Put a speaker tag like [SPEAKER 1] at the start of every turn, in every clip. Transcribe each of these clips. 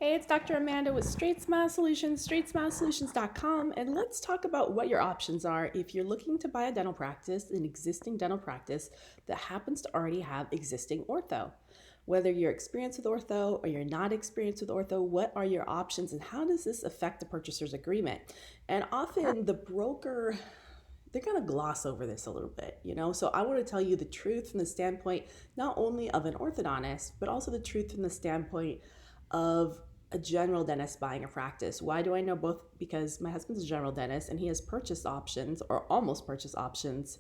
[SPEAKER 1] Hey, it's Dr. Amanda with Straightsmile Solutions, straightsmilesolutions.com, and let's talk about what your options are if you're looking to buy a dental practice, an existing dental practice that happens to already have existing ortho. Whether you're experienced with ortho or you're not experienced with ortho, what are your options and how does this affect the purchaser's agreement? And often the broker, they're going to gloss over this a little bit, So I want to tell you the truth from the standpoint not only of an orthodontist, but also the truth from the standpoint of a general dentist buying a practice. Why do I know both? Because my husband's a general dentist and he has purchase options or almost purchase options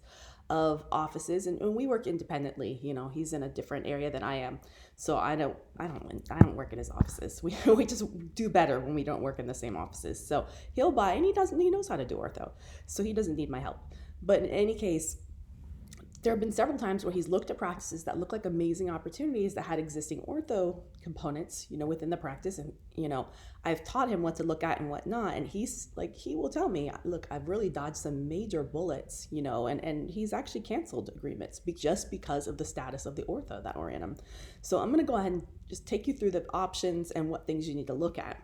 [SPEAKER 1] of offices, and we work independently. He's in a different area than I am, so I don't work in his offices. We just do better when we don't work in the same offices. So he'll buy, and he knows how to do ortho, so he doesn't need my help. But in any case, there have been several times where he's looked at practices that look like amazing opportunities that had existing ortho components, within the practice. And, I've taught him what to look at and what not. And he's like, he will tell me, look, I've really dodged some major bullets, and he's actually canceled agreements just because of the status of the ortho that we're in them. So I'm going to go ahead and just take you through the options and what things you need to look at.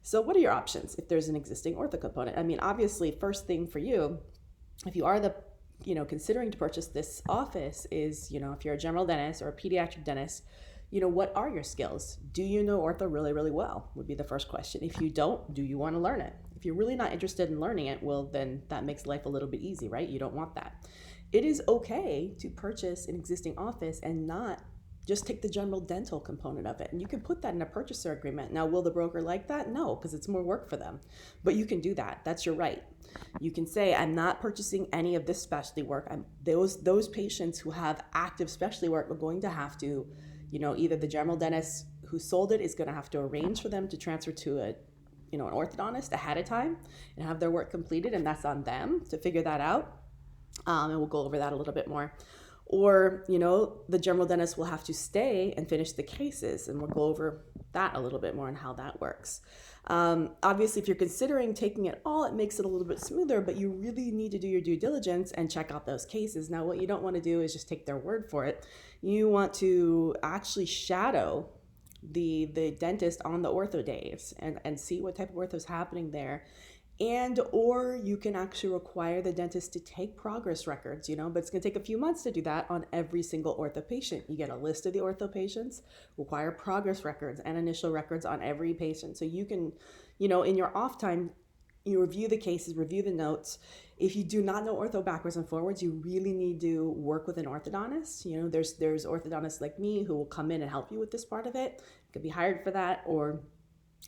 [SPEAKER 1] So what are your options if there's an existing ortho component? I mean, obviously, first thing for you, if you are considering to purchase this office is, if you're a general dentist or a pediatric dentist, what are your skills? Do you know ortho really, really well would be the first question. If you don't, do you want to learn it? If you're really not interested in learning it, well, then that makes life a little bit easy, right? You don't want that. It is okay to purchase an existing office and not just take the general dental component of it. And you can put that in a purchaser agreement. Now, will the broker like that? No, because it's more work for them. But you can do that. That's your right. You can say, I'm not purchasing any of this specialty work. Those patients who have active specialty work are going to have to, either the general dentist who sold it is going to have to arrange for them to transfer to an orthodontist ahead of time and have their work completed. And that's on them to figure that out. And we'll go over that a little bit more. Or, the general dentist will have to stay and finish the cases, and we'll go over that a little bit more and how that works. Obviously, if you're considering taking it all, it makes it a little bit smoother, but you really need to do your due diligence and check out those cases. Now, what you don't want to do is just take their word for it. You want to actually shadow the dentist on the ortho days and see what type of ortho is happening there. Or you can actually require the dentist to take progress records, but it's going to take a few months to do that on every single ortho patient. You get a list of the ortho patients, require progress records and initial records on every patient. So you can, in your off time, you review the cases, review the notes. If you do not know ortho backwards and forwards, you really need to work with an orthodontist. There's orthodontists like me who will come in and help you with this part of it. You could be hired for that, or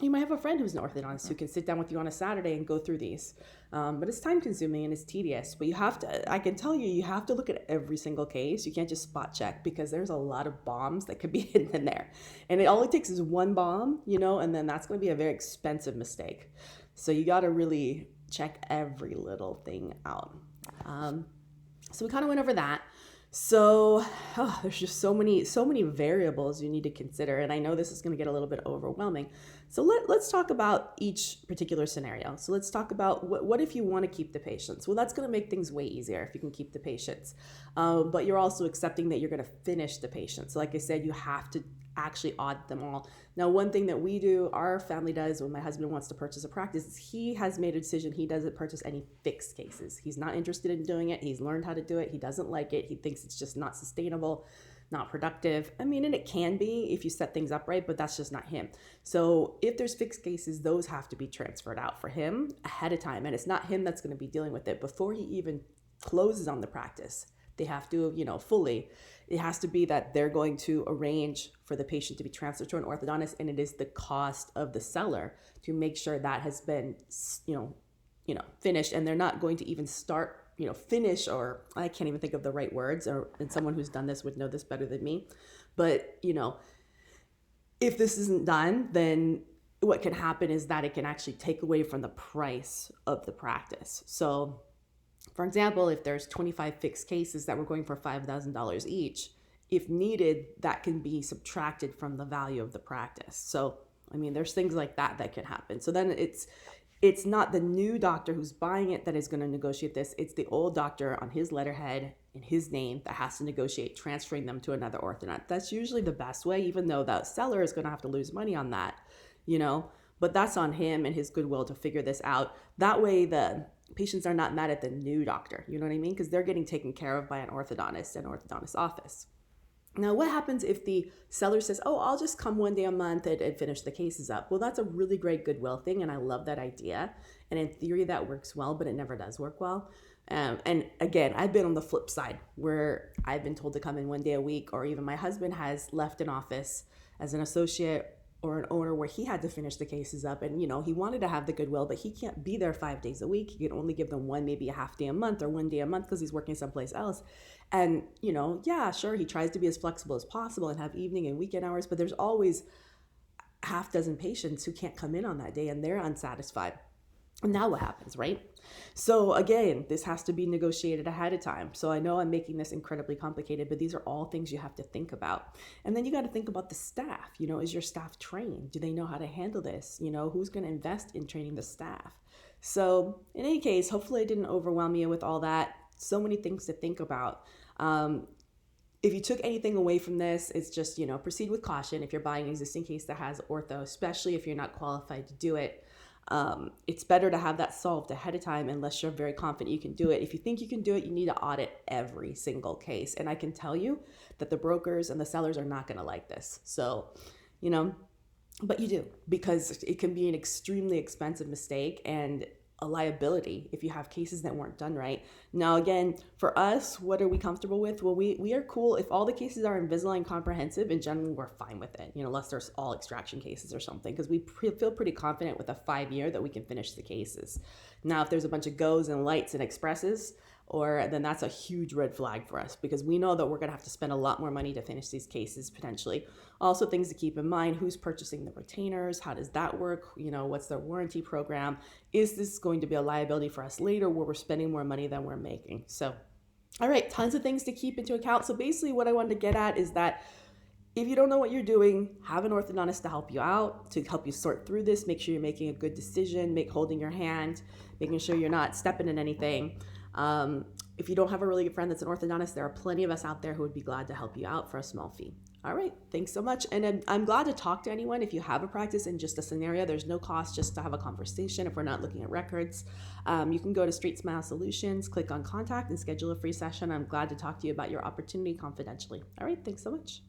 [SPEAKER 1] you might have a friend who's an orthodontist who can sit down with you on a Saturday and go through these. But it's time consuming and it's tedious. But I can tell you have to look at every single case. You can't just spot check because there's a lot of bombs that could be hidden in there. And all it takes is one bomb, and then that's going to be a very expensive mistake. So you got to really check every little thing out. So we kind of went over that. So there's just so many variables you need to consider, and I know this is going to get a little bit overwhelming. So let's talk about each particular scenario. So let's talk about what if you want to keep the patients. Well, that's going to make things way easier if you can keep the patients, but you're also accepting that you're going to finish the patients. So like I said, you have to actually audit them all. Now, one thing that our family does when my husband wants to purchase a practice is he has made a decision he doesn't purchase any fixed cases. He's not interested in doing it. He's learned how to do it. He doesn't like it. He thinks it's just not sustainable, not productive. I mean, and it can be if you set things up right, but that's just not him. So if there's fixed cases, those have to be transferred out for him ahead of time. And it's not him that's going to be dealing with it before he even closes on the practice. They have to, it has to be that they're going to arrange for the patient to be transferred to an orthodontist, and it is the cost of the seller to make sure that has been, finished, and they're not going to even start, finish, or I can't even think of the right words, and someone who's done this would know this better than me. But, if this isn't done, then what can happen is that it can actually take away from the price of the practice. So, for example, if there's 25 fixed cases that we're going for $5,000 each, if needed, that can be subtracted from the value of the practice. So, I mean, there's things like that can happen. So then it's not the new doctor who's buying it that is going to negotiate this. It's the old doctor on his letterhead in his name that has to negotiate transferring them to another orthodontist. That's usually the best way, even though the seller is going to have to lose money on that. but that's on him and his goodwill to figure this out. That way the patients are not mad at the new doctor, you know what I mean? Because they're getting taken care of by an orthodontist and orthodontist office. Now, what happens if the seller says, oh, I'll just come one day a month and finish the cases up? Well, that's a really great goodwill thing, and I love that idea. And in theory, that works well, but it never does work well. And again, I've been on the flip side where I've been told to come in one day a week, or even my husband has left an office as an associate or an owner where he had to finish the cases up, and he wanted to have the goodwill, but he can't be there 5 days a week. He can only give them maybe a half day a month or one day a month because he's working someplace else. And yeah, sure, he tries to be as flexible as possible and have evening and weekend hours, but there's always half dozen patients who can't come in on that day and they're unsatisfied. And now what happens, right? So again, this has to be negotiated ahead of time. So I know I'm making this incredibly complicated, but these are all things you have to think about. And then you got to think about the staff. Is your staff trained? Do they know how to handle this? Who's going to invest in training the staff? So in any case, hopefully I didn't overwhelm you with all that. So many things to think about. If you took anything away from this, it's just, proceed with caution if you're buying an existing case that has ortho, especially if you're not qualified to do it. It's better to have that solved ahead of time unless you're very confident you can do it. If you think you can do it, you need to audit every single case. And I can tell you that the brokers and the sellers are not going to like this. So, but you do, because it can be an extremely expensive mistake and a liability if you have cases that weren't done right. Now, again, for us, what are we comfortable with? Well, we are cool. If all the cases are Invisalign comprehensive, in general, we're fine with it, unless there's all extraction cases or something, because we feel pretty confident with a 5-year that we can finish the cases. Now, if there's a bunch of GOs and lights and expresses, then that's a huge red flag for us, because we know that we're going to have to spend a lot more money to finish these cases potentially. Also, things to keep in mind: who's purchasing the retainers? How does that work? What's their warranty program? Is this going to be a liability for us later where we're spending more money than we're making? So, all right, tons of things to keep into account. So basically what I wanted to get at is that if you don't know what you're doing, have an orthodontist to help you out, to help you sort through this, make sure you're making a good decision, holding your hand, making sure you're not stepping in anything. If you don't have a really good friend that's an orthodontist, there are plenty of us out there who would be glad to help you out for a small fee. All right, thanks so much. And I'm glad to talk to anyone. If you have a practice in just a scenario, there's no cost just to have a conversation if we're not looking at records. You can go to Straightsmile Solutions, click on contact, and schedule a free session. I'm glad to talk to you about your opportunity confidentially. All right, thanks so much.